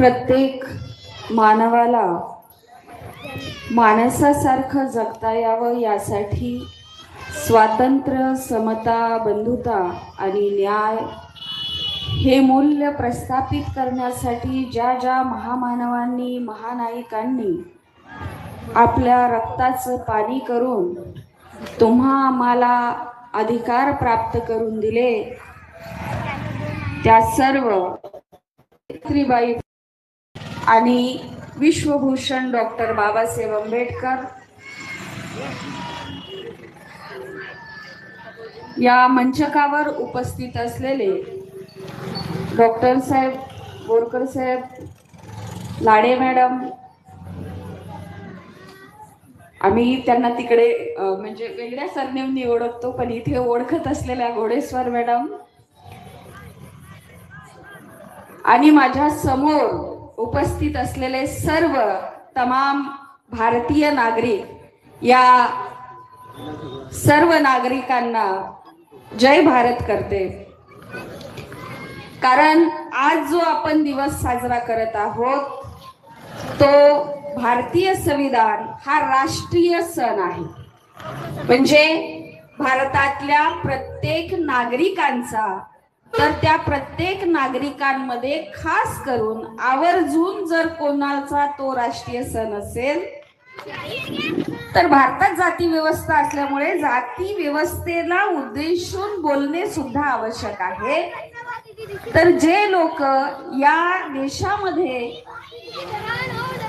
प्रत्येक मानवाला माणसासारखं जगता यावं यासाठी स्वातंत्र्य, समता, बंधुता आणि न्याय हे मूल्य प्रस्थापित करण्यासाठी ज्या ज्या महामानवांनी, महानायकांनी आपल्या रक्ताचं पाणी करून तुम्हा आम्हाला अधिकार प्राप्त करून दिले, त्या सर्व सावित्रीबाई आणि विश्वभूषण डॉक्टर बाबासाहेब आंबेडकर या मंचकावर उपस्थित असलेले डॉक्टर साहेब, बोरकर साहेब, लाडे मॅडम, आम्ही त्यांना तिकडे म्हणजे वेगळ्या सरनेमनी ओळखतो, पण इथे ओळखत असलेल्या घोडेस्वार मॅडम आणि माझ्या समोर उपस्थित असलेले सर्व तमाम भारतीय नागरिक, या सर्व नागरिकांना जय भारत करते। कारण आज जो आपण दिवस साजरा करत आहोत तो भारतीय संविधान हा राष्ट्रीय सण आहे। म्हणजे भारतातल्या प्रत्येक नागरिकांचा, तर त्या प्रत्येक नागरिकांमध्ये खास करून आवर्जून जर कोणाचा तो राष्ट्रीय सण असेल तर भारतात जाती व्यवस्था असल्यामुळे जाती व्यवस्थेला उद्देशून बोलणे सुद्धा आवश्यक आहे। तर जे लोक या देशामध्ये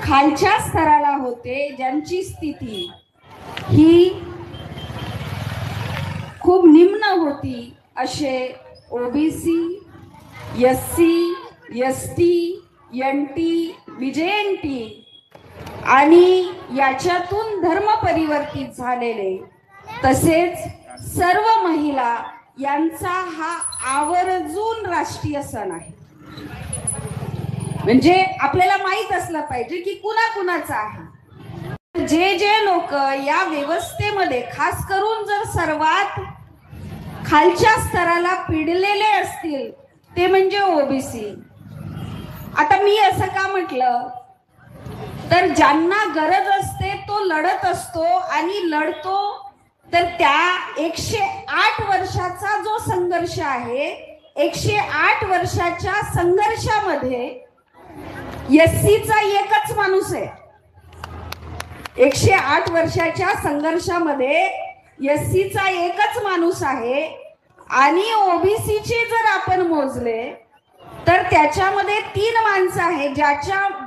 खालच्या स्तराला होते, ज्यांची स्थिती ही खूप निम्न होती, असे ओबीसी, एससी, एसटी, एनटी, बीजेएनटी आणि याच्यातून धर्म परिवर्तित झालेले, तसेच सर्व महिला यांचा हा आवर्जून राष्ट्रीय सण आहे। म्हणजे आपल्याला माहित असलं पाहिजे की कुणाकुणाचा आहे। जे जे लोक या व्यवस्थेमध्ये खास करून जर सर्वात खालच्या स्तराला पिडलेले असतील ते म्हणजे ओबीसी। आता मी असं का म्हटलं, तर ज्यांना गरज असते तो लढत असतो आणि लढतो, तर त्या 108 वर्षाचा जो संघर्ष आहे, 108 वर्षाच्या संघर्षामध्ये एससीचा एकच माणूस आहे। 108 वर्षाच्या संघर्षामध्ये एससीचा एकच माणूस आहे आणि ओबीसीचे जर आपण मोजले तर त्याच्यामध्ये 3 माणसं आहेत,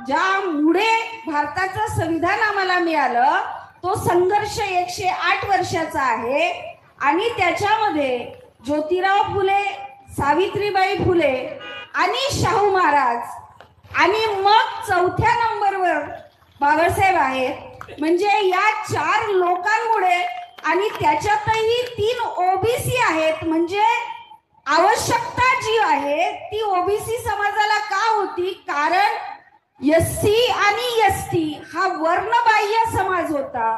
ज्यामुळे भारताचं संविधान आम्हाला मिळालं। तो संघर्ष 108 वर्षाचा आहे आणि त्याच्यामध्ये ज्योतिराव फुले, सावित्रीबाई फुले आणि शाहू महाराज आणि मग 4थ्या नंबरवर बाबासाहेब आहेत। म्हणजे या 4 लोकांमुळे आणि त्याच्यातही 3 ओबीसी आहेत। म्हणजे आवश्यकता जी आहे ती ओबीसी समाजाला का होती, कारण एससी आणि एसटी हा वर्णबाह्य समाज होता।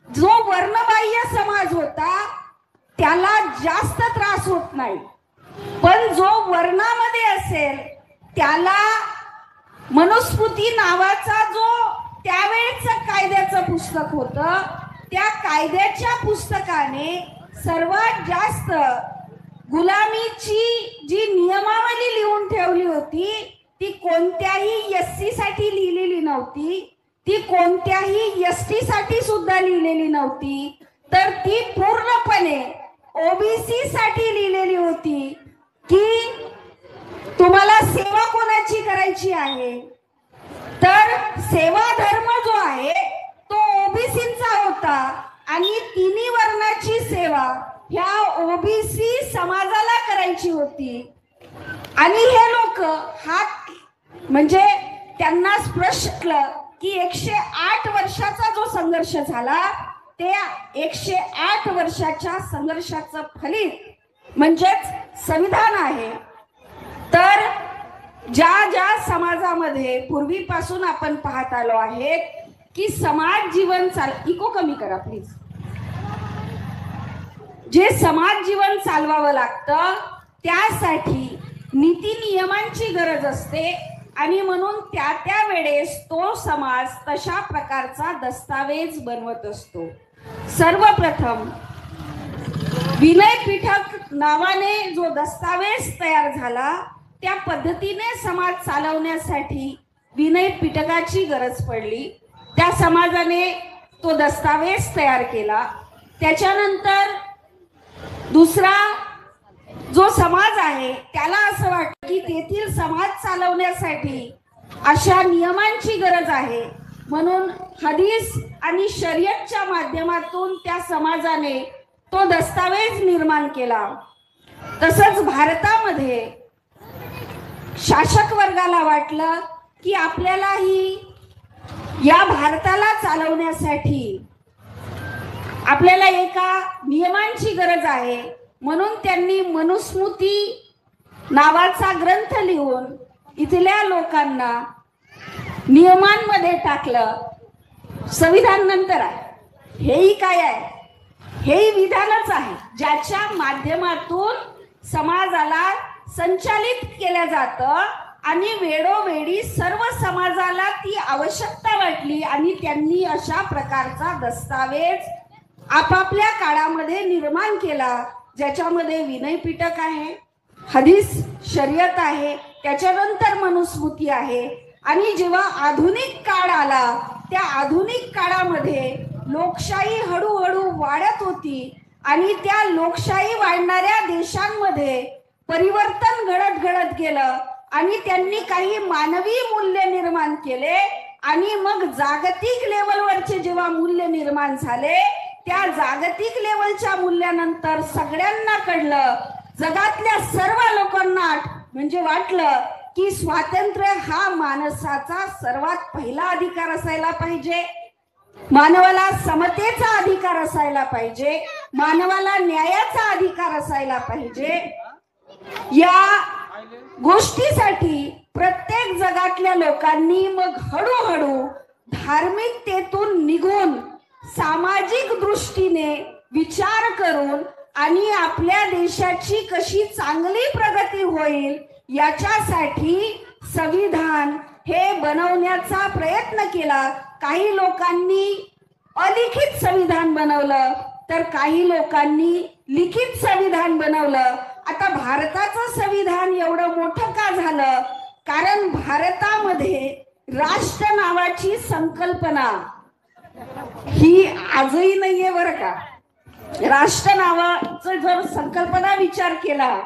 जो वर्णबाह्य समाज होता त्याला जास्त त्रास होत नाही, पण जो वर्णामध्ये असेल त्याला मनुस्मृती नावाचा जो त्यावेळेचं कायद्याचं पुस्तक होतं, त्या कायद्याच्या पुस्तकाने सर्वात जास्त गुलामीची जी नियमावली लिहून ठेवली होती ती कोणत्याही एससी साठी लिहिलेली नव्हती, ती कोणत्याही एसटी साठी सुद्धा लिहिलेली नव्हती, तर ती पूर्णपणे ओबीसी साठी लिहिलेली होती की तुम्हाला सेवा कोणाची करायची आहे। तर सेवा धर्म जो आहे तो ओबीसींचा होता आणि तिन्ही वर्णाची सेवा ह्या ओबीसी समाजाला करायची होती। आणि हे लोक म्हणजे त्यांना स्पष्ट की 108 वर्षाचा जो संघर्ष झाला, त्या 108 वर्षाच्या संघर्षाचं फलित म्हणजेच संविधान आहे। तर ज्या समाजामध्ये पूर्वीपासून आपण पाहत आलो आहे की समाज जीवन इको कमी करा प्लीज, जे समाज जीवन चालवावं लागतं त्यासाठी नीती नियमांची गरज असते आणि म्हणून त्या त्या वेळेस तो समाज तशा प्रकारचा दस्तावेज बनवत असतो. सर्वप्रथम विनय पीठक नावाने जो दस्तावेज तयार झाला, त्या पद्धतीने समाज चालवण्यासाठी विनय पीठकाची गरज पडली. त्या समाजाने तो दस्तावेज तयार केला. त्याच्यानंतर दुसरा जो समाज आहे त्याला असं वाटतं की तेथील समाज चालवण्यासाठी अशा नियमांची गरज आहे, म्हणून हदीस आणि शरीयतच्या माध्यमातून त्या समाजाने तो दस्तावेज निर्माण केला. तसंच भारतामध्ये शासक वर्गाला वाटलं की आपल्यालाही या भारताला चालवण्यासाठी आपल्याला एका नियमांची गरज आहे, म्हणून त्यांनी मनुस्मृती नावाचा ग्रंथ लिहून इथल्या लोकांना नियमांमध्ये टाकलं. संविधान नंतर आहे, हेही काय आहे, हेही विधानच आहे ज्याच्या माध्यमातून समाजाला संचालित केलं जातं. आणि वेळोवेळी सर्व समाजाला ती आवश्यकता वाटली आणि त्यांनी अशा प्रकारचा दस्तावेज आपापल्या काळामध्ये निर्माण केला, ज्याच्यामध्ये विनय पीठक आहे, हदीस शरीयत आहे, त्याच्यानंतर मनुस्मृती आहे. आणि जेव्हा आधुनिक काळ आला, त्या आधुनिक काळामध्ये लोकशाही हळूहळू वाढत होती आणि त्या लोकशाही वाढणाऱ्या देशांमध्ये परिवर्तन घडत गेलं आणि त्यांनी काही मानवी मूल्य निर्माण केले. आणि मग जागतिक लेवलवरचे जेव्हा मूल्य निर्माण झाले, त्या जागतिक लेवलच्या मूल्यानंतर सगळ्यांना कळलं, जगातल्या सर्व लोकांना म्हणजे वाटलं की स्वातंत्र्य हा माणसाचा सर्वात पहिला अधिकार असायला पाहिजे, मानवाला समतेचा अधिकार असायला पाहिजे, मानवाला न्यायाचा अधिकार असायला पाहिजे. या गोष्टीसाठी प्रत्येक जगातल्या लोकांनी मग हळूहळू धार्मिकतेतून निघून सामाजिक दृष्टीने विचार करून आणि आपल्या देशाची कशी चांगली प्रगती होईल याच्यासाठी संविधान हे बनवण्याचा प्रयत्न केला. काही लोकांनी अलिखित संविधान बनवलं, तर काही लोकांनी लिखित संविधान बनवलं. आता भारताचं संविधान एवढं मोठं का झालं? कारण भारतामध्ये राष्ट्र नावाची संकल्पना ही आजही नाहीये बरं का. राष्ट्र नावाचं जर संकल्पना विचार केला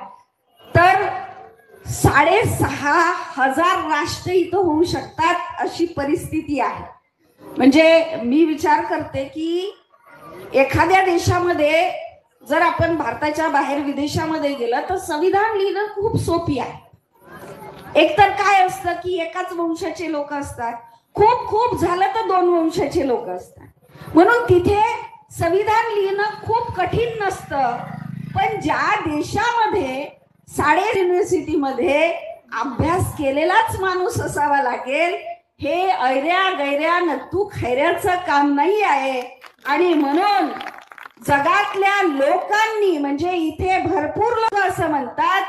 तर 6,500 राष्ट्र इथं होऊ शकतात अशी परिस्थिती आहे. म्हणजे मी विचार करते की एखाद्या देशामध्ये जर आपण भारताच्या बाहेर विदेशामध्ये गेलं तर संविधान लिहिणं खूप सोपी आहे. एकतर काय असतं की एकाच वंशाचे लोक असतात, खूप झालं तर 2 वंशाचे लोक असतात, म्हणून तिथे संविधान लिहिणं खूप कठीण नसतं. पण ज्या देशामध्ये साडे युनिव्हर्सिटीमध्ये अभ्यास केलेलाच माणूस असावा लागेल, हे ऐऱ्या गैऱ्या नत्तू खैऱ्याचं काम नाही आहे. आणि म्हणून जगातल्या लोकांनी म्हणजे इथे भरपूर लोक असं म्हणतात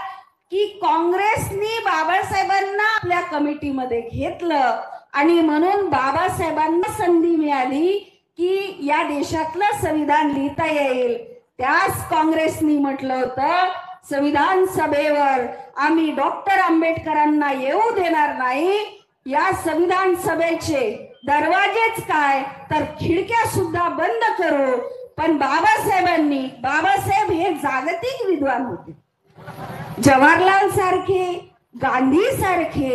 की काँग्रेसनी बाबासाहेबांना आपल्या कमिटीमध्ये घेतलं आणि म्हणून बाबासाहेबांना संधी मिळाली की या देशातलं संविधान लिहिता येईल. त्याच काँग्रेसनी म्हटलं होतं संविधान सभेवर आम्ही डॉक्टर आंबेडकरांना येऊ देणार नाही. या संविधान सभेचे दरवाजेच काय तर खिडक्या सुद्धा बंद करू. पण बाबासाहेब हे जागतिक विद्वान होते. जवाहरलाल सारखे, गांधी सारखे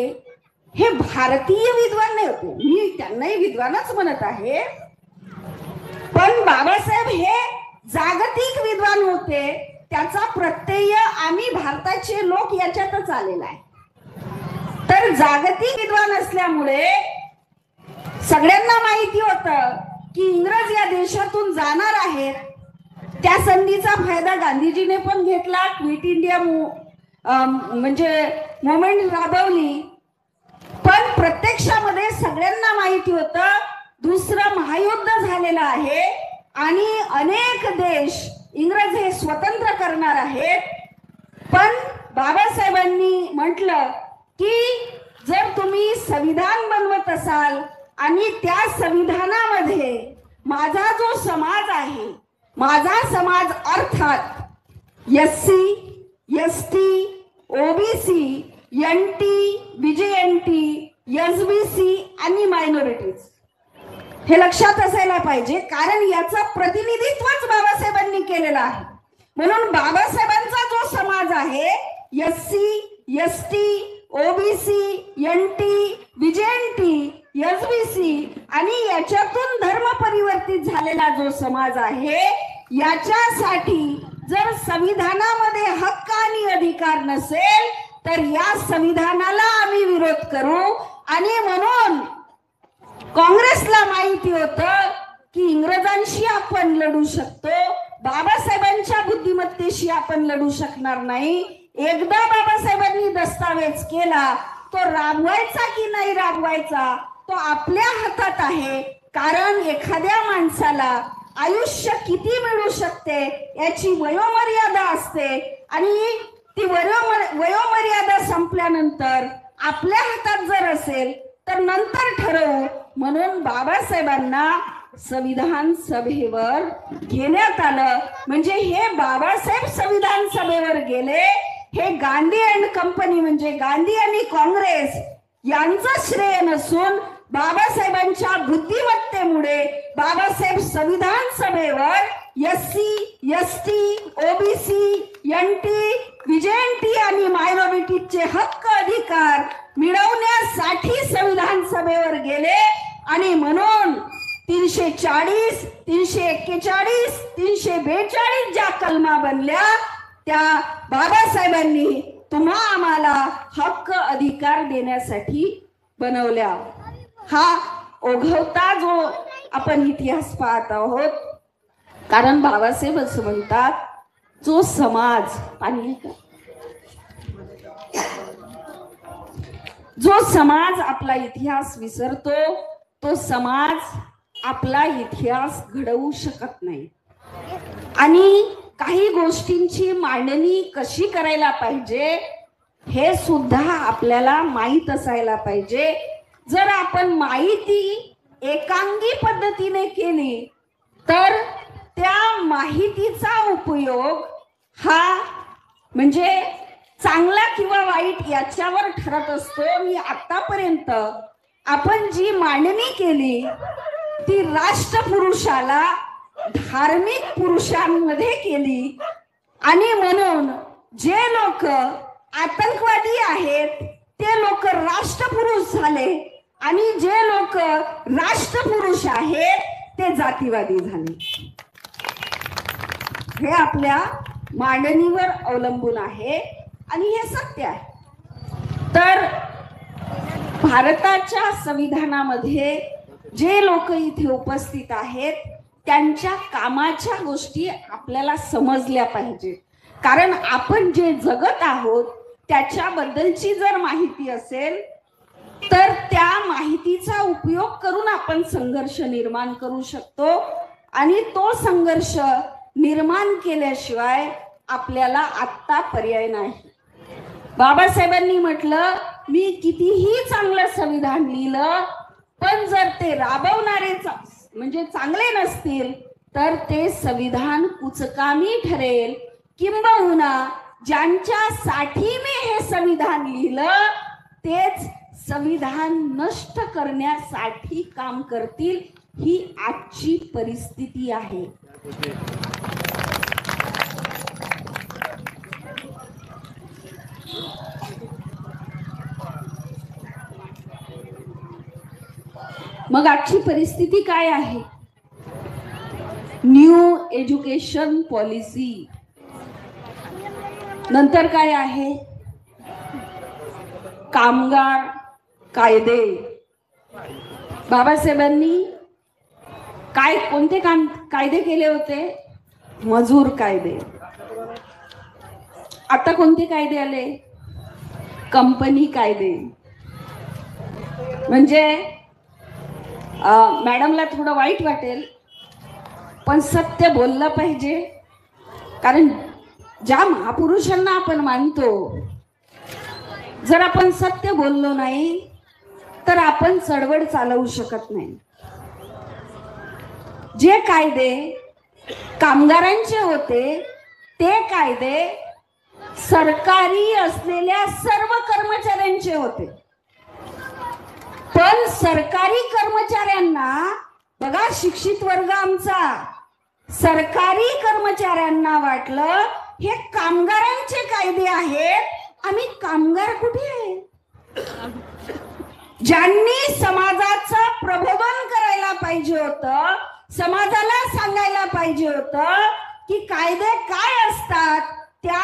हे भारतीय विद्वान नाही होते. मी त्यांनाही विद्वानच म्हणत आहे, पण बाबासाहेब हे जागतिक विद्वान होते. त्याचा प्रत्यय आम्ही भारताचे लोक याच्यातच आलेला आहे. तर जागतिक विद्वान असल्यामुळे सगळ्यांना माहिती होतं की इंग्रज या देशातून जाणार आहेत. त्या संधीचा फायदा गांधीजीने पण घेतला. क्विट इंडिया म्हणजे मुवमेंट राबवली. पण प्रत्यक्षामध्ये सगळ्यांना माहिती होतं दुसरं महायुद्ध झालेलं आहे आणि अनेक देश इंग्रज हे स्वतंत्र करणार आहेत. पण बाबासाहेबांनी म्हटलं की जर तुम्ही संविधान बनवत असाल आणि त्या संविधानामध्ये माझा जो समाज आहे, माझा समाज अर्थात SC, ST, OBC, NT, BJNT, SBC आणि मायनॉरिटीज, हे लक्षात असायला पाहिजे, कारण याचं प्रतिनिधित्वच बाबासाहेबांनी केलेलं आहे. म्हणून बाबासाहेबांचा जो समाज आहे SC, ST, OBC, NT, BJNT, SBC आणि याच्यातून धर्म परिवर्तित झालेला जो समाज आहे, याच्यासाठी जर संविधानामध्ये हक्क आणि अधिकार नसेल तर या संविधानाला आम्ही विरोध करू. आणि म्हणून काँग्रेसला माहिती होतं की इंग्रजांशी आपण लढू शकतो, बाबासाहेबांच्या बुद्धिमत्तेशी आपण लढू शकणार नाही. एकदा बाबासाहेबांनी दस्तावेज केला, तो राबवायचा की नाही राबवायचा तो आपल्या हातात आहे. कारण एखाद्या माणसाला आयुष्य किती मिळू शकते याची वयोमर्यादा असते आणि ती वयोमर्यादा संपल्यानंतर आपल्या हातात जर असेल तर नंतर ठरवू. म्हणून बाबासाहेबांना संविधान सभेवर घेण्यात आलं. म्हणजे हे बाबासाहेब संविधान सभेवर गेले, हे गांधी अँड कंपनी म्हणजे गांधी आणि काँग्रेस यांचं श्रेय नसून बाबासाहेबांच्या बुद्धिमत्तेमुळे बाबासाहेब संविधान सभेवर SC, ST, OBC, NT, BJNT आणि मायनॉरिटीचे हक्क अधिकार मिळवण्यासाठी संविधान सभेवर गेले. आणि म्हणून 340, 341, 342 ज्या कलमा बनल्या त्या बाबासाहेबांनी तुम्हा आम्हाला हक्क अधिकार देण्यासाठी बनवल्या. हा ओघवता जो आपण इतिहास पाहत आहोत. कारण बाबासाहेब असं म्हणतात, जो समाज आणि जो समाज आपला इतिहास विसरतो तो समाज आपला इतिहास घडवू शकत नाही. आणि काही गोष्टींची मांडणी कशी करायला पाहिजे हे सुद्धा आपल्याला माहीत असायला पाहिजे. जर आपण माहिती एकांगी पद्धतीने केली तर त्या माहितीचा उपयोग हा म्हणजे चांगला किंवा वाईट याच्यावर ठरत असतो. मी आतापर्यंत आपण जी मांडणी केली ती राष्ट्रपुरुषाला धार्मिक पुरुषांमध्ये केली. आणि म्हणून जे लोक आतंकवादी आहेत ते लोक राष्ट्रपुरुष झाले आणि जे लोक राष्ट्रपुरुष आहेत ते जातीवादी झाले. हे आपल्या मांडणीवर अवलंबून आहे आणि हे सत्य आहे. तर भारताच्या संविधानामध्ये जे लोक इथे उपस्थित आहेत त्यांच्या कामाच्या गोष्टी आपल्याला समजल्या पाहिजेत. कारण आपण जे जगत आहोत त्याच्याबद्दलची जर माहिती असेल तर त्या माहितीचा उपयोग करून आपण संघर्ष निर्माण करू शकतो. आणि तो संघर्ष निर्माण केल्याशिवाय आपल्याला आत्ता पर्याय नाही. बाबासाहेबांनी म्हटलं, मी कितीही चांगलं संविधान लिहिलं पण जर ते राबवणारे म्हणजे चांगले नसतील तर ते संविधान कुचकामी ठरेल. किंबहुना ज्यांच्यासाठी मी हे संविधान लिहिलं तेच संविधान नष्ट करण्यासाठी काम करतील. ही आजची परिस्थिती आहे. मग आजची परिस्थिती काय आहे? न्यू एज्युकेशन पॉलिसी, नंतर काय आहे? कामगार कायदे. बाबासाहेबांनी काय कोणते कायदे केले होते? मजूर कायदे. आता कोणते कायदे आले? कंपनी कायदे. म्हणजे मॅडमला थोडं वाईट वाटेल पण सत्य बोललं पाहिजे. कारण ज्या महापुरुषांना आपण मानतो जर आपण सत्य बोललो नाही तर आपण चळवळ चालवू शकत नाही. जे कायदे कामगारांचे होते ते कायदे सरकारी असलेल्या सर्व कर्मचाऱ्यांचे होते. पण सरकारी कर्मचाऱ्यांना बघा, शिक्षित वर्ग आमचा, सरकारी कर्मचाऱ्यांना वाटलं हे कामगारांचे कायदे आहेत, आम्ही कामगार कुठे आहे? ज्यांनी समाजाचं प्रबोधन करायला पाहिजे होतं, समाजाला सांगायला पाहिजे होतं की कायदे काय असतात, त्या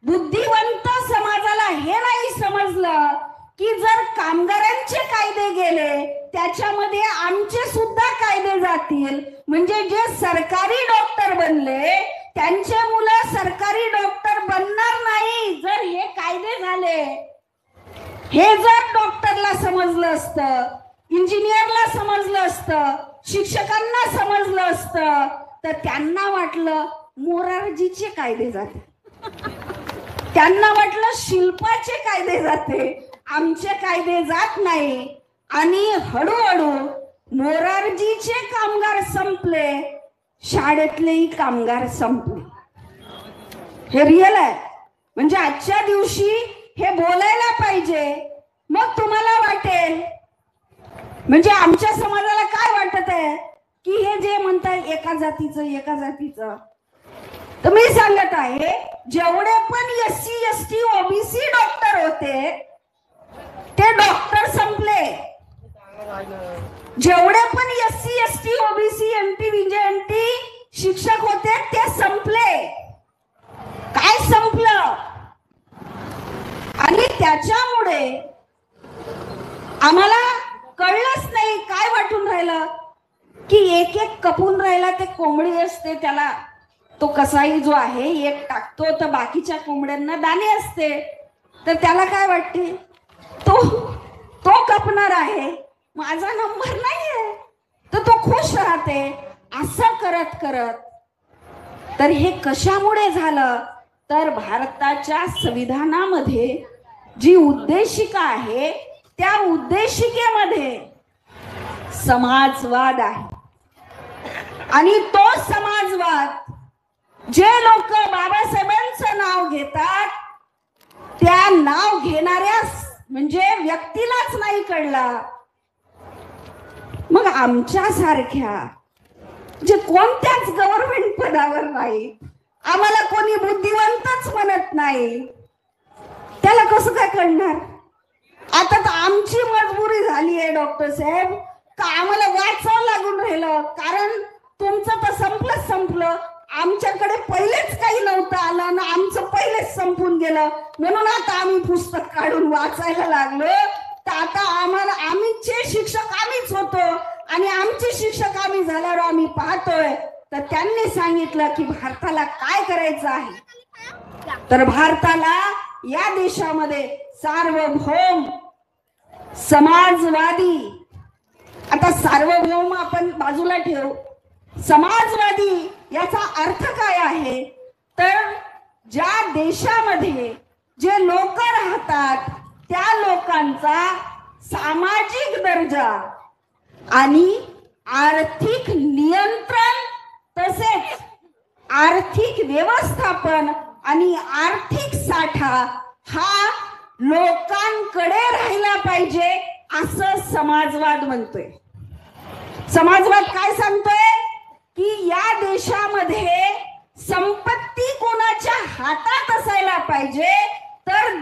बुद्धिवंत समाजाला हे नाही समजलं की जर कामगारांचे कायदे गेले त्याच्यामध्ये आमचे सुद्धा कायदे जातील. म्हणजे जे सरकारी डॉक्टर बनले त्यांचे मुलं सरकारी डॉक्टर बनणार नाही जर हे कायदे झाले. हे जर डॉक्टरला समजलं असतं, इंजिनियरला समजलं असतं, शिक्षकांना समजलं असतं तर त्यांना वाटलं मोरारजीचे कायदे जाते, त्यांना वाटलं शिल्पाचे कायदे जाते, आमचे कायदे जात नाही. आणि हळूहळू मोरारजीचे कामगार संपले, शाळेतलेही कामगार संपले. हे रिअल आहे. म्हणजे आजच्या दिवशी हे बोलायला पाहिजे. मग तुम्हाला वाटेल, म्हणजे आमच्या समाजाला काय वाटत आहे की हे जे म्हणताय एका जातीचं, तर मी सांगत आहे जेवढे पण SC ST OBC डॉक्टर होते ते डॉक्टर संपले. जेवढे पण SC ST OBC NT VJNT शिक्षक होते ते संपले. काय संपलं? आणि त्याच्यामुळे आम्हाला कळलंच नाही, काय वाटून राहिलं की एक एक कपून राहिला ते कोंबडी असते त्याला, तो कसाई जो आहे एक टाकतो तर बाकीच्या कोंबड्यांना दाणे असते, तर त्याला काय वाटते तो कपणार आहे, माझा नंबर नाहीये, तर तो खुश राहते. असं करत करत तर हे कशामुळे झालं तर भारताच्या संविधानामध्ये जी उद्देशिका आहे त्या उद्देशिकेमध्ये समाजवाद आहे. आणि तो समाजवाद जे लोक बाबासाहेबांचं नाव घेतात त्या नाव घेणाऱ्या म्हणजे व्यक्तीलाच नाही कळला. मग आमच्या सारख्या जे कोणत्याच गव्हर्नमेंट पदावर नाही, आम्हाला कोणी बुद्धिवंतच म्हणत नाही, त्याला कसं काय कळणार? आता तर आमची मजबुरी झाली आहे डॉक्टर साहेब का आम्हाला वाचावं लागून राहिलं, कारण तुमचं तर संपलं. आमच्याकडे पहिलेच काही नव्हतं आलं ना, आमचं पहिलेच संपून गेलं, म्हणून आता आम्ही पुस्तक काढून वाचायला लागलो. तर आता आम्हीचे शिक्षक आम्हीच होतो आणि आमचे शिक्षक आम्ही झाल्यावर आम्ही पाहतोय. तर त्यांनी सांगितलं की भारताला काय करायचं आहे, तर भारताला या देशामध्ये सार्वभौम समाजवादी, आता सार्वभौम आपण बाजूला ठेवू, समाजवादी याचा अर्थ काय आहे तर ज्या देशामध्ये जे लोक राहतात त्या लोकांचा सामाजिक दर्जा आणि आर्थिक नियंत्रण तसेच आर्थिक व्यवस्थापन आणि आर्थिक साठा हा लोकांकडे राहिला पाहिजे असं समाजवाद म्हणतोय. समाजवाद काय सांगतोय की या देशामध्ये संपत्ती कोणाच्या हातात असायला पाहिजे तर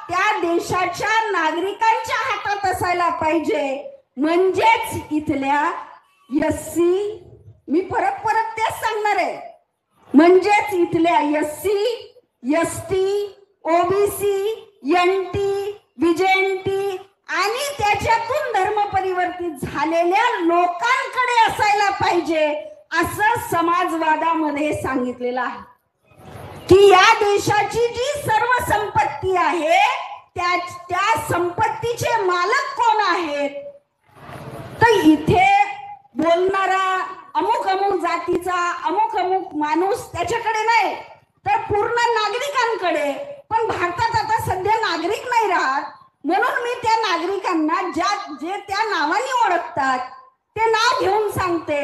त्या देशाच्या नागरिकांच्या हातात असायला पाहिजे. म्हणजेच इथल्या SC, मी परत तेच सांगणार आहे, म्हणजेच इथल्या SC ST OBC NT VJNT आणि त्याच्यातून धर्म परिवर्तित झालेल्या लोकांकडे असायला पाहिजे असं समाजवादामध्ये सांगितलेलं आहे. की या देशाची जी सर्व संपत्ती आहे त्या संपत्तीचे मालक कोण आहेत, तर इथे बोलणारा अमुक जातीचा अमुक माणूस त्याच्याकडे नाही तर पूर्ण नागरिकांकडे. पण भारतात आता सध्या नागरिक नाही राहत, म्हणून मी त्या नागरिकांना जे त्या नावाने ओळखतात ते नाव घेऊन सांगते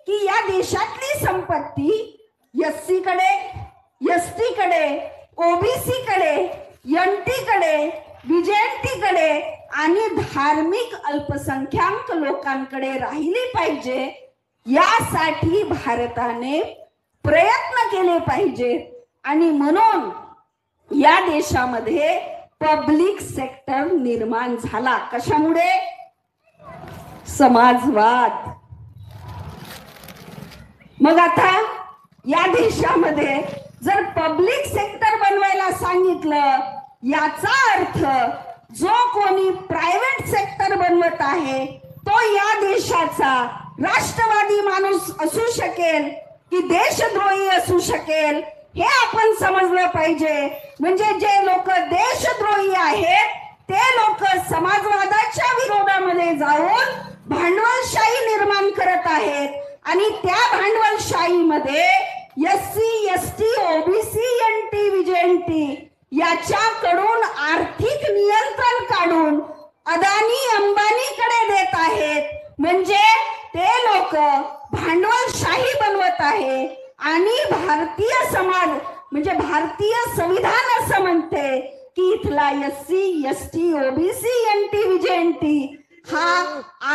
की या देशातली संपत्ती एससी कडे, एसटी कडे, ओबीसी कडे, एनटी कडे, बीजेएनटी कडे आणि धार्मिक अल्पसंख्याक लोकांकडे राहिली पाहिजे। यासाठी भारताने प्रयत्न केले पाहिजेत आणि म्हणून या देशामध्ये पब्लिक सेक्टर निर्माण झाला। कशामुळे? समाजवाद। मग आता या देशामध्ये जर पब्लिक सेक्टर बनवायला सांगितलं, याचा अर्थ जो कोणी प्रायव्हेट सेक्टर बनवत आहे तो या देशाचा राष्ट्रवादी माणूस असू शकेल की देशद्रोही असू शकेल, हे आपण समजलं पाहिजे। म्हणजे जे लोक देशद्रोही आहेत ते लोक समाजवादाच्या विरोधामध्ये जाऊन भांडवलशाही निर्माण करत आहेत आणि त्या भांडवलशाहीमध्ये एससी, एसटी, ओबीसी, एनटी, बीजेएनटी याच्याकडून आर्थिक नियंत्रण काढून अदानी अंबानीकडे देत आहेत। म्हणजे ते लोक भांडवलशाही बनवत आहे आणि भारतीय समाज म्हणजे भारतीय संविधान असं म्हणते की इथला एससी, एसटी, ओबीसी, एनटी, बीजेएनटी हा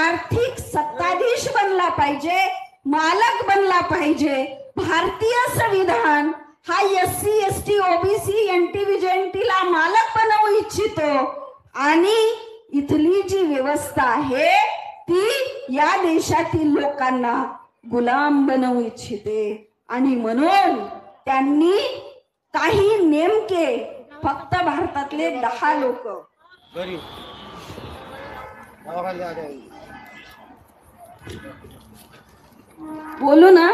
आर्थिक सत्ताधीश बनला पाहिजे, मालक बनला पाहिजे। भारतीय संविधान हा एससी, एसटी, ओबीसी, एनटी, बीजेएनटीला मालक बनवू इच्छितो आणि इथली जी व्यवस्था आहे ती या देशातील लोकांना गुलाम बनवू इच्छिते आणि म्हणून त्यांनी काही नेमके फक्त भारतातले 10 लोक बोलू ना,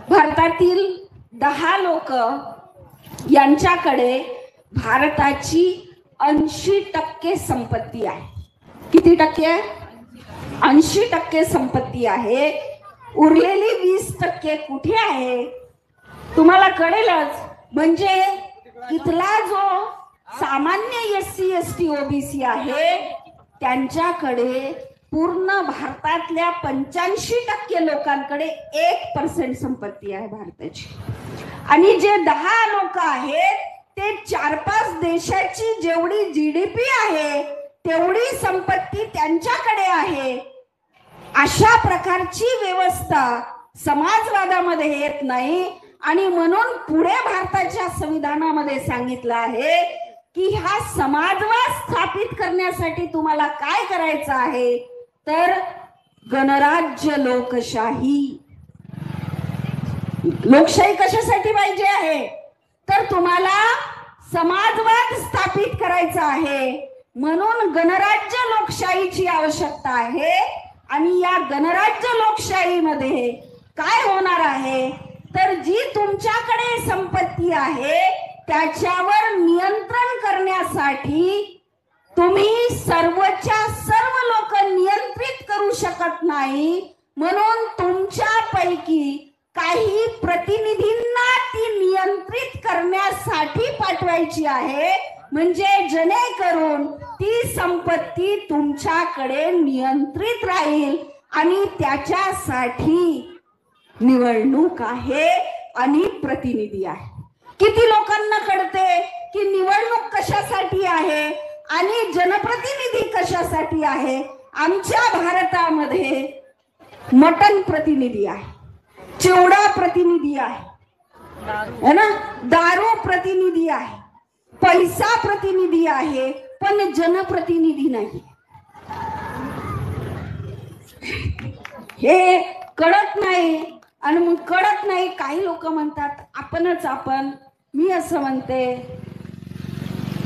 भारतातील 10 लोक यांच्याकडे भारताची 80% संपत्ती आहे। किती टक्के? 80% संपत्ती आहे। उरलेली 20% कुठे आहे तुम्हाला कळेलच। म्हणजे इथला जो सामान्य एससी, एसटी, ओबीसी आहे त्यांच्याकडे पूर्ण भारतातल्या 85% लोकांकडे 1% संपत्ती आहे भारताची आणि जे 10 लोक आहेत ते 4-5 देशाची जेवढी जीडीपी आहे तेवढी संपत्ती त्यांच्याकडे आहे। अशा प्रकारची व्यवस्था समाजवादामध्ये येत नाही आणि म्हणून पुढे भारताच्या संविधानामध्ये सांगितलं आहे की हा समाजवाद स्थापित करण्यासाठी तुम्हाला काय करायचं आहे तर गणराज्य लोकशाही। लोकशाही कशासाठी पाहिजे आहे तर तुम्हाला समाजवाद स्थापित करायचा आहे, म्हणून गणराज्य लोकशाहीची आवश्यकता आहे। आणि या गणराज्य लोकशाहीमध्ये काय होणार आहे तर जी तुमच्याकडे संपत्ती आहे त्याच्यावर नियंत्रण करण्यासाठी तुम्ही सर्वच्या सर्व लोक नियंत्रित करू शकत नाही, म्हणून तुमच्यापैकी काही प्रतिनिधींना ती नियंत्रित करण्यासाठी पाठवायची आहे। म्हणजे जेणेकरून ती संपत्ती तुमच्याकडे नियंत्रित राहील आणि त्याच्यासाठी निवडणूक आहे आणि प्रतिनिधी आहे। किती लोकांना कळते की निवडणूक कशासाठी आहे आणि जनप्रतिनिधी कशासाठी आहे? आमच्या भारतामध्ये मटन प्रतिनिधी आहे, चिवडा प्रतिनिधी आहे ना, दारू प्रतिनिधी आहे, पैसा प्रतिनिधी आहे, पण जनप्रतिनिधी नाही। हे कळत नाही आणि मग कळत नाही। काही लोक म्हणतात आपणच आपण, मी असं म्हणते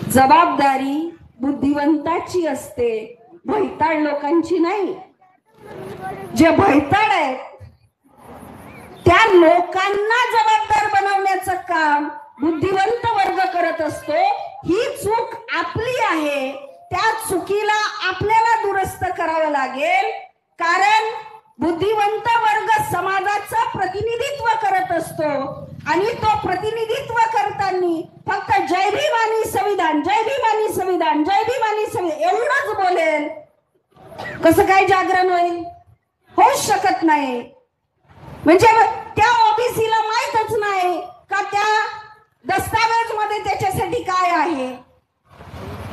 जबाबदारी बुद्धिवंताची असते, भैताळ लोकांची नाही। जे भैताळ आहेत त्या लोकांना जबाबदार बनवण्याचं काम बुद्धिवंत वर्ग करत असतो। ही चूक आपली आहे त्या चुकीला आपल्याला दुरुस्त करावं लागेल, कारण बुद्धिवंत वर्ग समाजाचं प्रतिनिधित्व करत असतो आणि तो प्रतिनिधित्व करताना फक्त जय भीम आणि संविधान, जय भीम आणि संविधान, जय भीम आणि संविधान एवढंच बोलेल. कसं काय जागरण होईल? होऊच शकत नाही. म्हणजे त्या ओबीसीला माहीतच नाही का त्या दस्तावेज मध्ये त्याच्यासाठी काय आहे.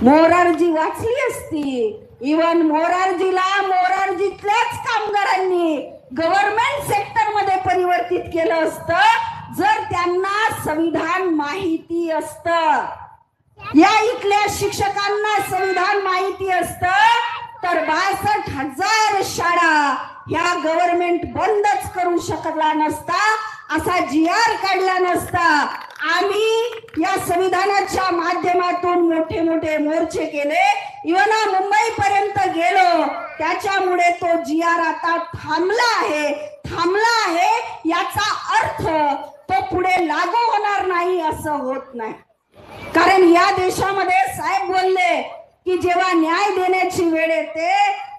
मोरारजी वाचली असती. इवन मोरारजीतल्याच कामगारांनी गव्हर्नमेंट सेक्टर मध्ये परिवर्तित केलं असतं जर त्यांना संविधान माहिती असतं. या इथल्या शिक्षकांना संविधान माहिती असतं तर 62,000 शाळा ह्या गव्हर्नमेंट बंदच करू शकला नसता, असा GR काढला नसता. आम्ही या संविधानाच्या माध्यमातून मोठे मोठे मोर्चे केले, इवन मुंबई पर्यंत गेलो. त्याच्यामुळे तो GR आता थांबला आहे. याचा अर्थ तो पुढे लागू होणार नाही असं होत नाही. कारण या देशामध्ये साहेब बोलले की जेव्हा न्याय देण्याची वेळ येते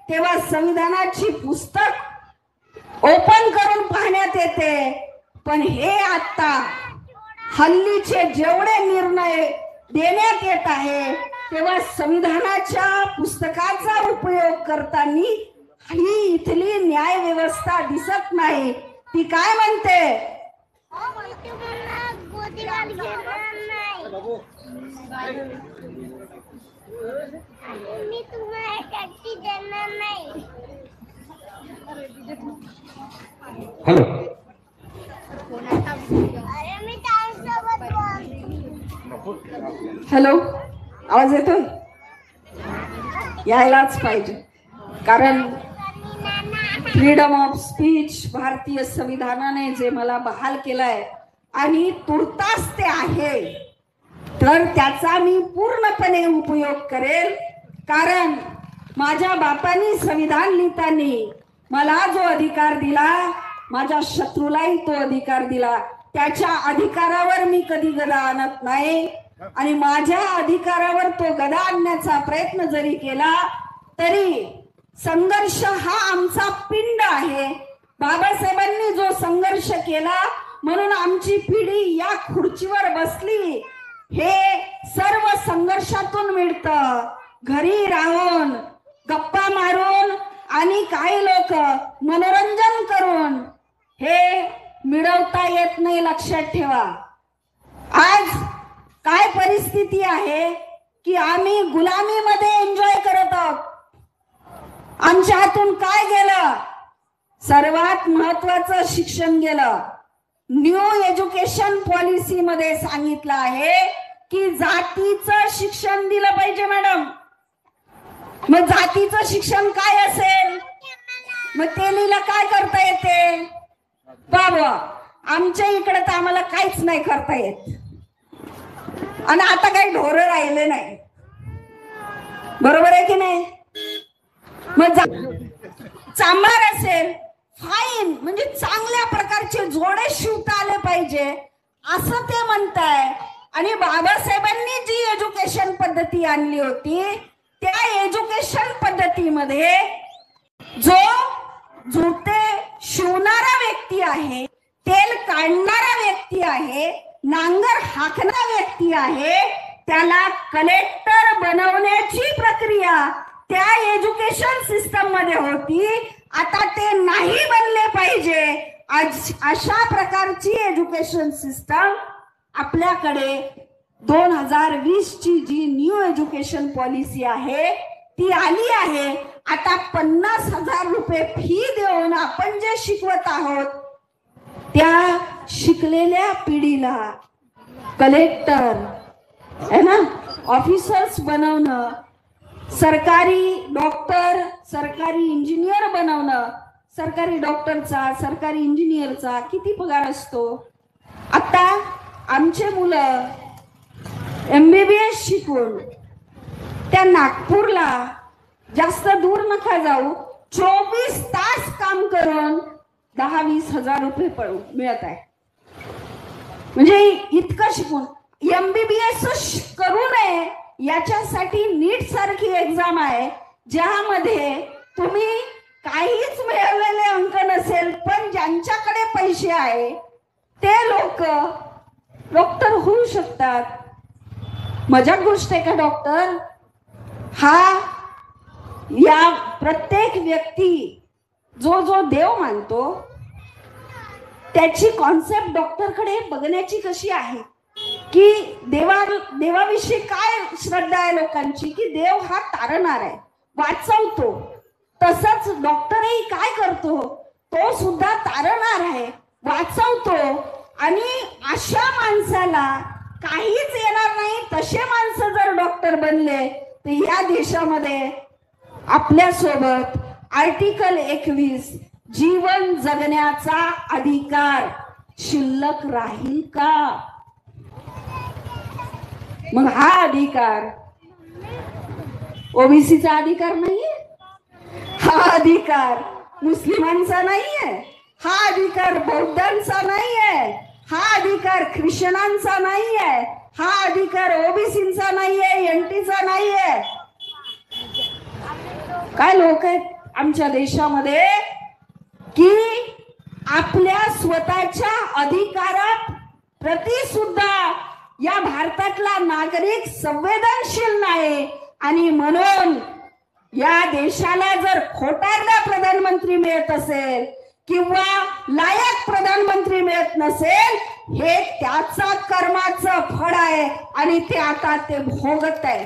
तेव्हा संविधानाची पुस्तक ओपन करून पाहण्यात येते. पण हे आता हल्लीचे जेवढे निर्णय देण्यात येत आहे तेव्हा संविधानाच्या पुस्तकाचा उपयोग करताना ही इथली न्याय व्यवस्था दिसत नाही. ती काय म्हणते? मी तुम्हाला टॅक्सी देणार नाही. हॅलो, अरे मी त्यासोबत हॅलो, आवाज येतोय? यायलाच पाहिजे, कारण फ्रीडम ऑफ स्पीच भारतीय संविधानाने जे मला बहाल केलाय आणि तुर्तास ते आहे, तर त्याचा मी पूर्णपणे उपयोग करेल. कारण माझ्या बापांनी संविधान लिहिताना मला जो अधिकार दिला, माझ्या शत्रूलाही तो अधिकार दिला. त्याच्या अधिकारावर मी कधी गदा आणत नाही आणि माझ्या अधिकारावर तो गदा आणण्याचा प्रयत्न जरी केला तरी संघर्ष हा आमचा पिंड आहे. बाबासाहेबांनी जो संघर्ष केला म्हणून आमची पिढी या खुर्चीवर बसली. हे सर्व संघर्षातून मिळतं. घरी राहून गप्पा मारून आणि काही लोक मनोरंजन करून हे मिळवता येत नाही. लक्षात ठेवा. आज काय परिस्थिती आहे की आम्ही गुलामीमध्ये एन्जॉय करत आहोत. आमच्या हातून काय गेलं? सर्वात महत्वाचं शिक्षण गेलं. न्यू एज्युकेशन पॉलिसी मध्ये सांगितलं आहे की जातीचं शिक्षण दिलं पाहिजे. मॅडम, मग जातीचं शिक्षण काय असेल? मग तेलीला काय करता येते? बाबा, आमच्या इकडे तर आम्हाला काहीच नाही करता येत आणि आता काही ढोरं राहिले नाही. बरोबर आहे की नाही? मग चांभार असेल, फाईन म्हणजे चांगल्या प्रकारचे जोडे शिवता आले पाहिजे असं ते म्हणताय. आणि बाबासाहेबांनी जी एज्युकेशन पद्धती आणली होती त्या एज्युकेशन पद्धतीमध्ये जो जुते शिवणारा व्यक्ती आहे, तेल काढणारा व्यक्ती आहे, नांगर हाकणारा व्यक्ती आहे, त्याला कलेक्टर बनवण्याची प्रक्रिया त्या एज्युकेशन सिस्टम मध्ये होती. आता ते नाही बनले पाहिजे. अशा प्रकारची एज्युकेशन सिस्टम आपल्याकडे 2020 ची जी न्यू एज्युकेशन पॉलिसी आहे ती आली आहे. आता 50,000 रुपये फी देऊन आपण जे शिकवत आहोत त्या शिकलेल्या पिढीला कलेक्टर है ना, ऑफिसर्स बनवणं, सरकारी डॉक्टर, सरकारी इंजिनियर बनवणं. सरकारी डॉक्टरचा, सरकारी इंजिनियरचा किती पगार असतो? आता आमचे मुलं MBBS शिकून त्या नागपूरला, जास्त दूर नका जाऊ, 24 तास काम करून 10-20 हजार रुपये मिळत आहे. म्हणजे इतकं शिकून MBBS करू नये याच्यासाठी नीट सारखी एक्झाम आहे, ज्यामध्ये तुम्ही काहीच मिळवलेले अंक नसेल, पण ज्यांच्याकडे पैसे आहे ते लोक डॉक्टर होऊ शकतात. मजाक गोष्ट आहे का डॉक्टर? हा या प्रत्येक व्यक्ती जो जो देव मानतो त्याची कॉन्सेप्ट डॉक्टरकडे बघण्याची कशी आहे की देवाविषयी काय श्रद्धा आहे लोकांची, की देव हा तारणार आहे, वाचवतो. तसंच डॉक्टरही काय करतो, तो सुद्धा तारणार आहे, वाचवतो. आणि अशा माणसाला काहीच येणार नाही तसे माणसं जर डॉक्टर बनले तर या देशामध्ये आपल्यासोबत आर्टिकल 21 जीवन जगण्याचा अधिकार शिल्लक राहील का? मग हा अधिकार ओबीसीचा अधिकार नाहीये, हा अधिकार मुस्लिमांचा नाहीये, हा अधिकार बौद्धांचा नाहीये, हा अधिकार ख्रिश्चनांचा नाहीये, हा अधिकार ओबीसीचा नाहीये, एनटीचा नाहीये. काय लोक आहेत आमच्या देशामध्ये की आपल्या स्वतःच्या अधिकारात प्रति सुद्धा या भारतातला नागरिक संवेदनशील नाही. आणि म्हणून या देशाला जर खोटारडा प्रधानमंत्री मिळत असेल किंवा लायक प्रधानमंत्री मिळत नसेल, हे त्याचा कर्माचं फळ आहे आणि ते आता ते भोगत आहे.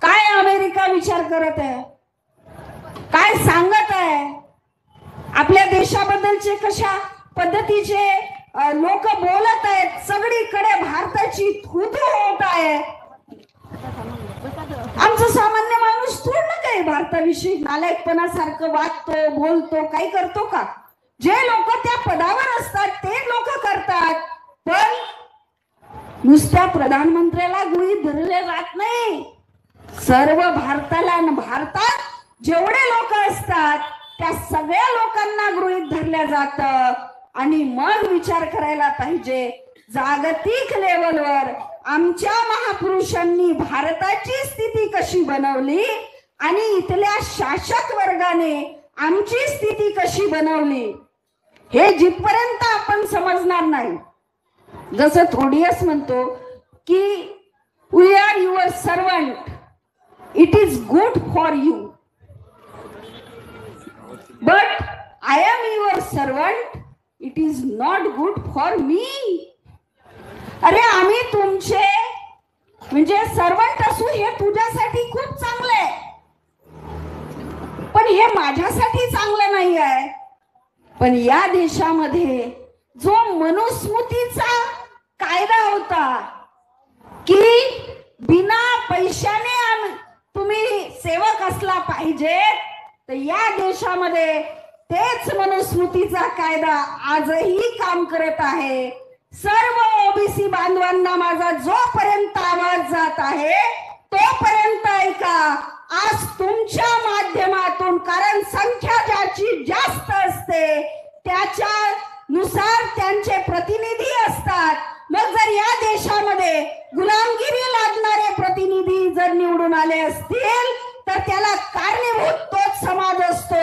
काय अमेरिका विचार करत आहे, काय सांगत आहे, आपल्या देशाबद्दलचे कशा पद्धतीचे लोक बोलत आहेत, सगळीकडे भारताची थूथू होत आहे. आमचा सामान्य माणूस थोडं काही भारताविषयी नालायकपणासारखं वागतो, बोलतो, काही करतो का? जे लोक त्या पदावर असतात ते लोक करतात. पण नुसत्या प्रधानमंत्र्याला गृहीत धरले जात नाही, सर्व भारताला, भारतात जेवढे लोक असतात त्या सगळ्या लोकांना गृहीत धरल्या जातं. आणि मग विचार करायला पाहिजे, जागतिक लेवलवर आमच्या महापुरुषांनी भारताची स्थिती कशी बनवली आणि इथल्या शासक वर्गाने आमची स्थिती कशी बनवली, हे जिथपर्यंत आपण समजणार नाही. जसं थोडियस म्हणतो की we are your servant, it is good for you, but I am your servant, it is not good for me. अरे आम्ही तुमचे म्हणजे सर्वंट असू हे तुझ्यासाठी खूप चांगलं आहे, पण हे माझ्यासाठी चांगलं नाही आहे. पण या देशामध्ये जो मनुस्मृतीचा कायदा होता की बिना पैशाने तुम्ही सेवक असला पाहिजे, तर या देशामध्ये तेच मनुस्मृतीचा कायदा आजही काम करत आहे. सर्व ओबीसी बांधवांना माझा जोपर्यंत आवाज जात आहे तोपर्यंत ऐका. आज तुमच्या माध्यमातून, कारण संख्या ज्याची जास्त असते त्याच्यानुसार त्यांचे प्रतिनिधी असतात. मग जर या देशामध्ये गुलामगिरी लादणारे प्रतिनिधी जर निवडून आले असतील तर त्याला कारणीभूत तोच समाज असतो.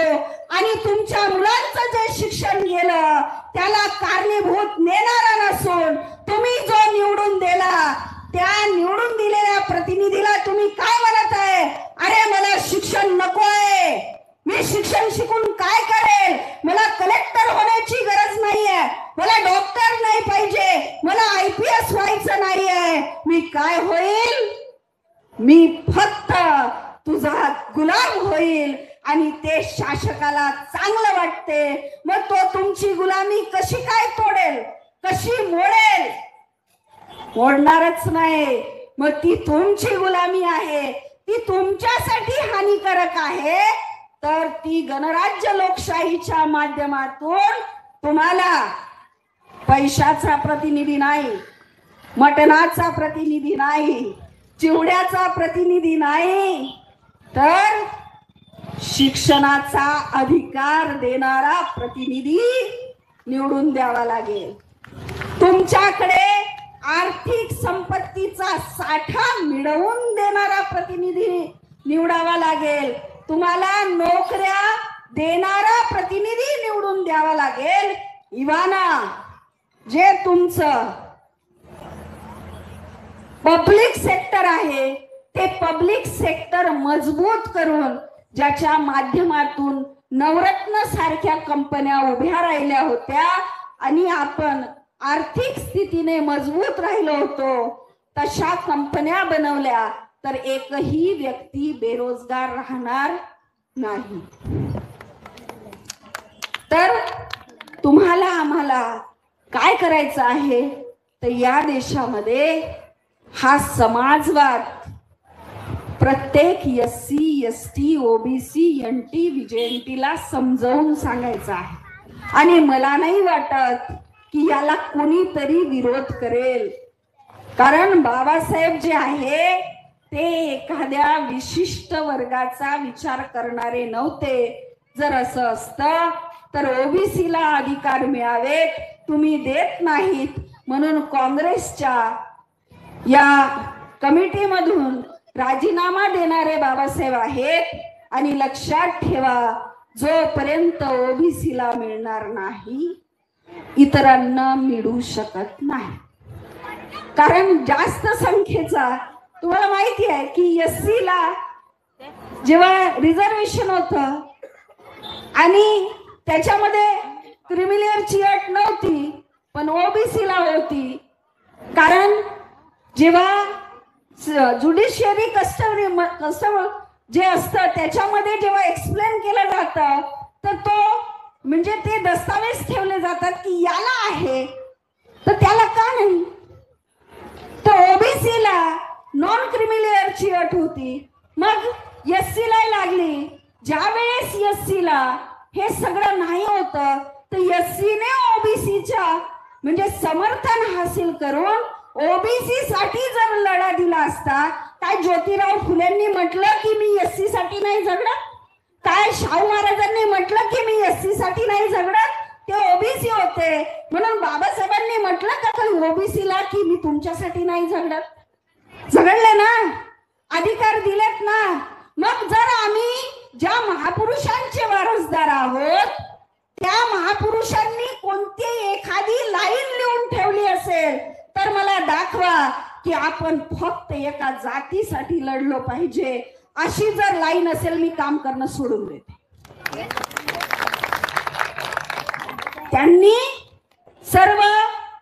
आणि तुमच्या मुलांचं जे शिक्षण गेलं त्याला कारणीभूत नेणारा नसून तुम्ही जो निवडून दिला त्या निवडून दिलेल्या प्रतिनिधीला तुम्ही काय म्हणत आहे, अरे मला शिक्षण नकोय, मी शिक्षण शिकून काय करेल, मला कलेक्टर होण्याची गरज नाहीये, मला डॉक्टर नाही पाहिजे, मला IPS व्हायचं नाहीये, मी काय होईल, मी फक्त तुझा गुलाम होईल. आणि ते शासकाला चांगलं वाटते, मग तो तुमची गुलामी कशी काय तोडेल, कशी मोडेल? मोडणारच नाही. मग ती तुमची गुलामी आहे, ती तुमच्यासाठी हानिकारक आहे. तर ती गणराज्य लोकशाहीच्या माध्यमातून तुम्हाला पैशाचा प्रतिनिधी नाही, मटणाचा प्रतिनिधी नाही, चिवड्याचा प्रतिनिधी नाही, तर शिक्षणाचा अधिकार देणारा प्रतिनिधी निवडून द्यावा लागेल. तुमच्याकडे आर्थिक संपत्तीचा साठा मिळवून देणारा प्रतिनिधी निवडावा लागेल. तुम्हाला नोकऱ्या देणारा प्रतिनिधी निवडून द्यावा लागेल. इवाना, जे तुमचं पब्लिक सेक्टर आहे ते पब्लिक सेक्टर मजबूत करून, ज्याच्या माध्यमातून नवरत्न सारख्या कंपन्या उभ्या राहिल्या होत्या आणि आपण आर्थिक स्थितीने मजबूत राहिलो होतो, तशा कंपन्या बनवल्या तर एकही व्यक्ती बेरोजगार राहणार नाही. तर तुम्हाला आम्हाला काय करायचं आहे, तर या देशामध्ये हा समाजवाद प्रत्येक SC ST OBC NT VJNT ला समजावून सांगायचा आहे. आणि मला नाही वाटत की याला कोणीतरी विरोध करेल, कारण बाबासाहेब जे आहे ते एखाद्या विशिष्ट वर्गाचा विचार करणारे नव्हते. जर असं असतं तर OBC ला अधिकार मिळावेत, तुम्ही देत नाहीत म्हणून काँग्रेसच्या या कमिटीमधून राजीनामा देणारे बाबासाहेब आहेत. आणि लक्षात ठेवा, जोपर्यंत OBC ला मिळणार नाही इतरांना मिळू शकत नाही. कारण जास्त संख्येचा, तुम्हाला माहिती आहे की SC ला जेव्हा रिझर्वेशन होतं आणि त्याच्यामध्ये क्रिमिलेअरची अट नव्हती, पण OBC ला होती. कारण जेव्हा ज्युडिशियरी कस्टम जे असतं त्याच्यामध्ये जेव्हा एक्सप्लेन केलं जातं तर तो म्हणजे ते दस्तावेज ठेवले जातात की याला आहे तर त्याला का नाही. तर OBC ला नॉन क्रिमिलेअरची अट होती, मग SC ला लागली. ज्या वेळेस SC ला हे सगळं नाही होतं तर SC ने OBCच्या म्हणजे समर्थन हासिल करून OBC साठी जर लढा दिला असता, काय ज्योतिराव फुलेंनी म्हटलं की मी SC साठी नाही झगडत, काय शाहू महाराजांनी म्हटलं की मी SC साठी नाही झगडत, ते OBC होते. म्हणून बाबासाहेबांनी म्हटलं का OBC ला की मी तुमच्यासाठी नाही झगडत, झगडले ना, अधिकार दिलेत ना. मग जर आम्ही ज्या महापुरुषांचे वारसदार आहोत त्या महापुरुषांनी कोणती एखादी लाईन लिहून ठेवली असेल तर मला दाखवा की आपण फक्त एका जातीसाठी लढलो पाहिजे, अशी जर लाईन असेल मी काम करणं सोडून देते. त्यांनी सर्व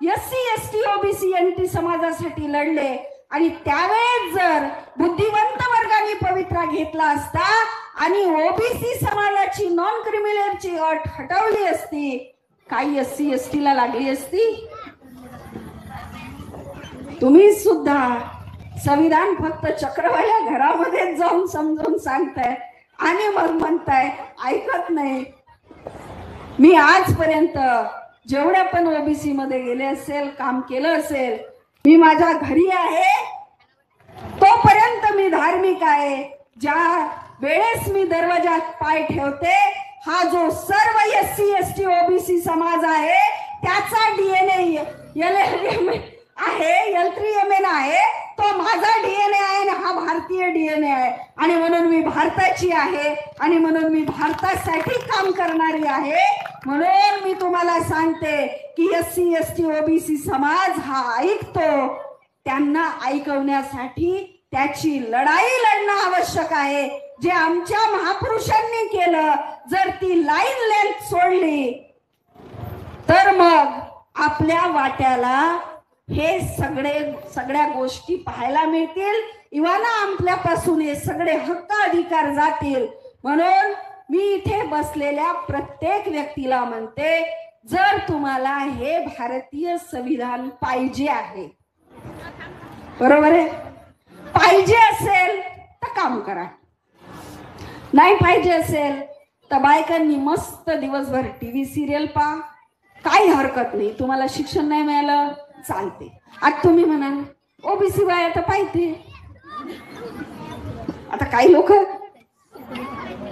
SC ST OBC NT समाजासाठी लढले आणि त्यावेळेस जर बुद्धिवंत वर्गाने पवित्रा घेतला असता आणि OBC समाजाची नॉन क्रिमिलेअरची अट हटवली असती, काही SC ST ला लागली असती. तुम्ही सुद्धा संविधान फक्त चक्रवाल्या घरामध्ये जाऊन समजावून सांगताय आणि मग म्हणताय ऐकत नाही. मी आजपर्यंत जेवढ्या पण OBC मध्ये गेले असेल, काम केलं असेल, मी माझ्या घरी आहे तोपर्यंत मी धार्मिक आहे. ज्या वेळेस मी दरवाजात पाय ठेवते, हा जो सर्व SC ST OBC समाज आहे त्याचा DNA आहे, L3MN आहे, तो माझा DNA आहे आणि हा भारतीय DNA आहे. आणि म्हणून मी भारताची आहे आणि म्हणून मी भारतासाठी काम करणारी आहे. म्हणून मी तुम्हाला सांगते की SC ST OBC समाज हा ऐकतो, त्यांना ऐकवण्यासाठी त्याची लढाई लढणं आवश्यक आहे, जे आमच्या महापुरुषांनी केलं. जर ती लाईन लेंथ सोडली तर मग आपल्या वाट्याला हे सगळ्या गोष्टी पाहायला मिळतील. इवाना आपल्यापासून हे सगळे हक्क अधिकार जातील. म्हणून मी इथे बसलेल्या प्रत्येक व्यक्तीला म्हणते, जर तुम्हाला हे भारतीय संविधान पाहिजे आहे, बरोबर आहे, पाहिजे असेल तर काम करा, नाही पाहिजे असेल तर बायकांनी मस्त दिवसभर TV सिरियल पहा, काही हरकत नाही. तुम्हाला शिक्षण नाही मिळालं चालते. आता तुम्ही म्हणाल OBC बाय आता पाहिजे, आता काही लोक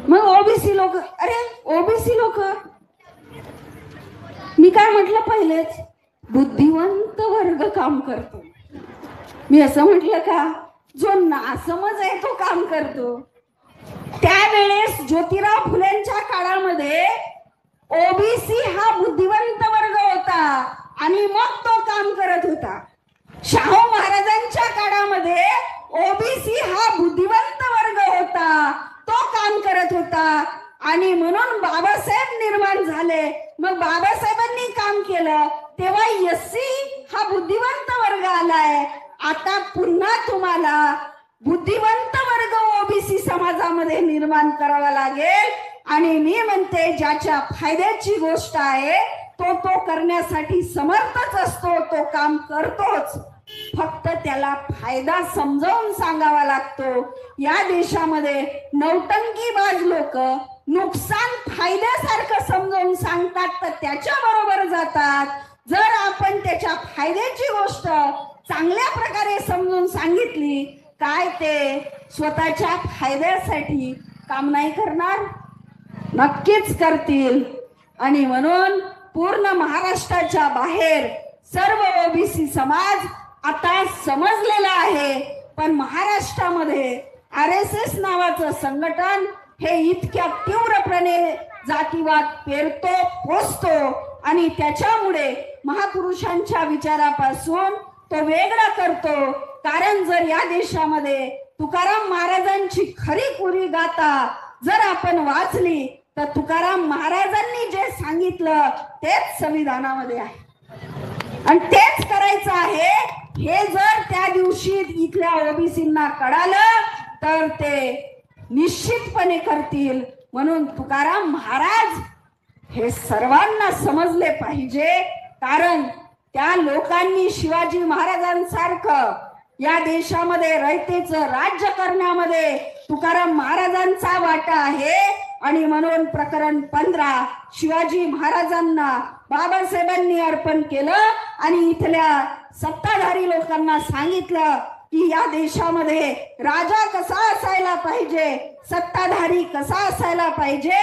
मग OBC लोक, अरे OBC लोक, मी काय म्हटलं पहिलेच, बुद्धिवंत वर्ग काम करतो. मी असं म्हटलं का? जो नासमज आहे तो काम करतो. त्यावेळेस ज्योतिराव फुलेंच्या काळामध्ये ओबीसी हा बुद्धिवंत वर्ग होता आणि मग तो काम करत होता. शाहू महाराजांच्या काळामध्ये ओबीसी हा बुद्धिवंत वर्ग होता, तो काम करत होता आणि म्हणून बाबासाहेब निर्माण झाले. मग बाबासाहेबांनी काम केलं तेव्हा एससी हा बुद्धिवंत वर्ग आलाय. आता पुन्हा तुम्हाला बुद्धिवंत वर्ग ओबीसी समाजामध्ये निर्माण करावा लागेल. आणि मी म्हणते ज्याच्या फायद्याची गोष्ट आहे तो तो करण्यासाठी समर्थच असतो, तो काम करतोच. फक्त त्याला फायदा समजावून सांगावा लागतो. या देशामध्ये नौटंकीबाज लोक नुकसान फायद्यासारखं समजावून सांगतात तर त्याच्या बरोबर जातात. जर आपण त्याच्या फायद्याची गोष्ट चांगल्या प्रकारे समजून सांगितली काय ते स्वतःच्या फायद्यासाठी काम नाही करणार? नक्कीच करतील. आणि म्हणून पूर्ण महाराष्ट्राच्या बाहेर सर्व ओबीसी समाज आता समजलेला आहे. पण महाराष्ट्रामध्ये RSS नावाचं संघटन हे इतक्या तीव्रपणे जातीवाद पेरतो पोसतो आणि त्याच्यामुळे महापुरुषांच्या विचारापासून तो वेगळा करतो. कारण जर या देशामध्ये तुकाराम महाराजांची खरी खुरी गाथा जर आपण वाचली तर तुकाराम महाराजांनी जे सांगितलं तेच संविधानामध्ये आहे आणि तेच करायचं आहे. हे जर त्या दिवशी इथल्या ओबीसींना कळालं तर ते निश्चितपणे करतील. म्हणून तुकाराम महाराज हे सर्वांना समजले पाहिजे. कारण त्या लोकांनी शिवाजी महाराजांसारखं या देशामध्ये रयतेचं राज्य करण्यामध्ये तुकाराम महाराजांचा वाटा आहे. आणि म्हणून प्रकरण 15 शिवाजी महाराजांना बाबासाहेबांनी अर्पण केलं आणि इथल्या सत्ताधारी लोकांना सांगितलं की या देशामध्ये राजा कसा असायला पाहिजे, सत्ताधारी कसा असायला पाहिजे,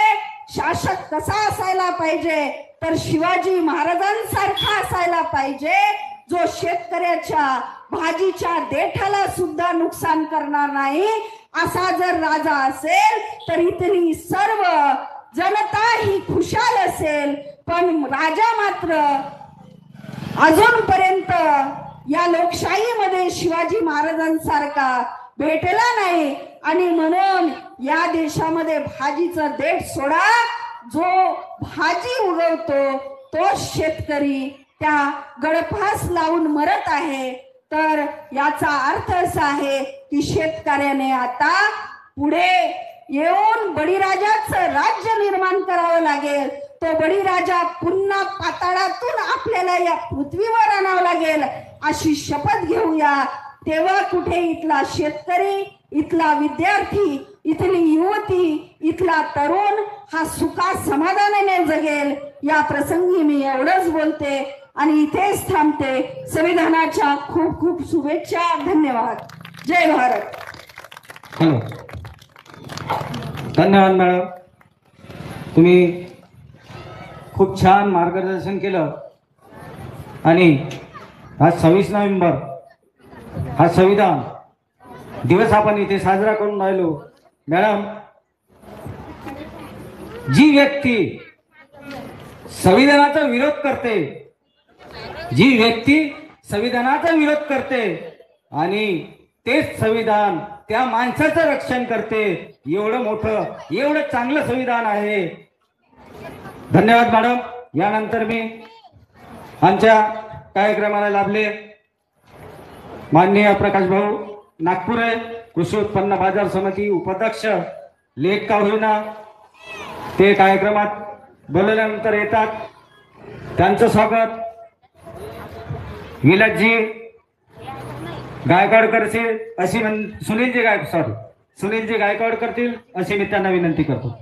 शासक कसा असायला पाहिजे, तर शिवाजी महाराजांसारखा असायला पाहिजे जो शेतकऱ्याच्या भाजीच्या देठाला सुद्धा नुकसान करणार नाही. असा जर राजा असेल तर इथली सर्व जनता ही खुशाल असेल. पण राजा मात्र अजूनपर्यंत या लोकशाहीमध्ये शिवाजी महाराजांसारखा भेटला नाही. आणि म्हणून या देशामध्ये भाजीचं देठ सोडा, जो भाजी उगवतो तो शेतकरी त्या गळफास लावून मरत आहे. तर याचा अर्थ असा आहे की शेतकऱ्याने आता पुढे येऊन बळीराजाचं राज्य निर्माण करावं लागेल. तो बळीराजा पुन्हा पाताळातून आपल्याला या पृथ्वीवर आणावं लागेल अशी शपथ घेऊया. तेव्हा कुठे इथला शेतकरी, इथला विद्यार्थी, इथली युवती, इथला तरुण हा सुखा समाधानाने जगेल. या प्रसंगी मी एवढंच बोलते आणि इथेच थांबते. संविधानाच्या खूप खूप शुभेच्छा. धन्यवाद. जय भारत. हॅलो, धन्यवाद मॅडम. तुम्ही खूप छान मार्गदर्शन केलं. आणि आज 26 नोव्हेंबर हा संविधान दिवस आपण इथे साजरा करून राहिलो. मॅडम, जी व्यक्ती संविधानाचा विरोध करते, जी व्यक्ती संविधानाचा विरोध करते आणि तेच संविधान त्या माणसाचं रक्षण करते, एवढं मोठं एवढं चांगलं संविधान आहे. धन्यवाद मॅडम. यानंतर मी आमच्या कार्यक्रमाला लाभले माननीय प्रकाश भाऊ नागपुरे, कृषी उत्पन्न बाजार समिती उपाध्यक्ष, लेख का होईना ते कार्यक्रमात बोलल्यानंतर येतात. त्यांचं स्वागत विलासजी गायकवाड करतील अशी सुनीलजी गायकवाड करतील अशी मी त्यांना विनंती करतो.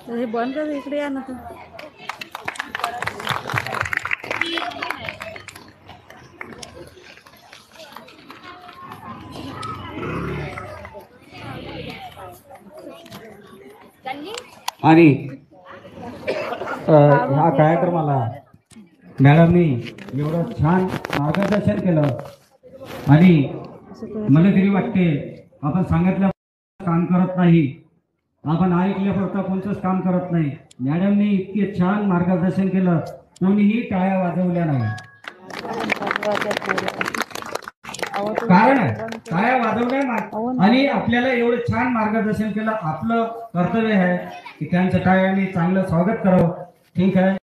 हे बंद कर, इकडे या ना. आणि ह्या कार्यक्रमाला मॅडमनी एवढं छान मार्गदर्शन केलं आणि मला तरी वाटते आपण सांगितलं काम करत नाही, आपण ऐकल्यापुरता कोणतंच काम करत नाही. मॅडमनी इतके छान मार्गदर्शन केलं, कोणीही टाळ्या वाजवल्या नाही. कारण टाळ्या वाजवल्या नाही आणि आपल्याला एवढं छान मार्गदर्शन केलं. आपलं कर्तव्य आहे की त्यांच्या टाळ्यांनी चांगलं स्वागत करावं. ठीक आहे.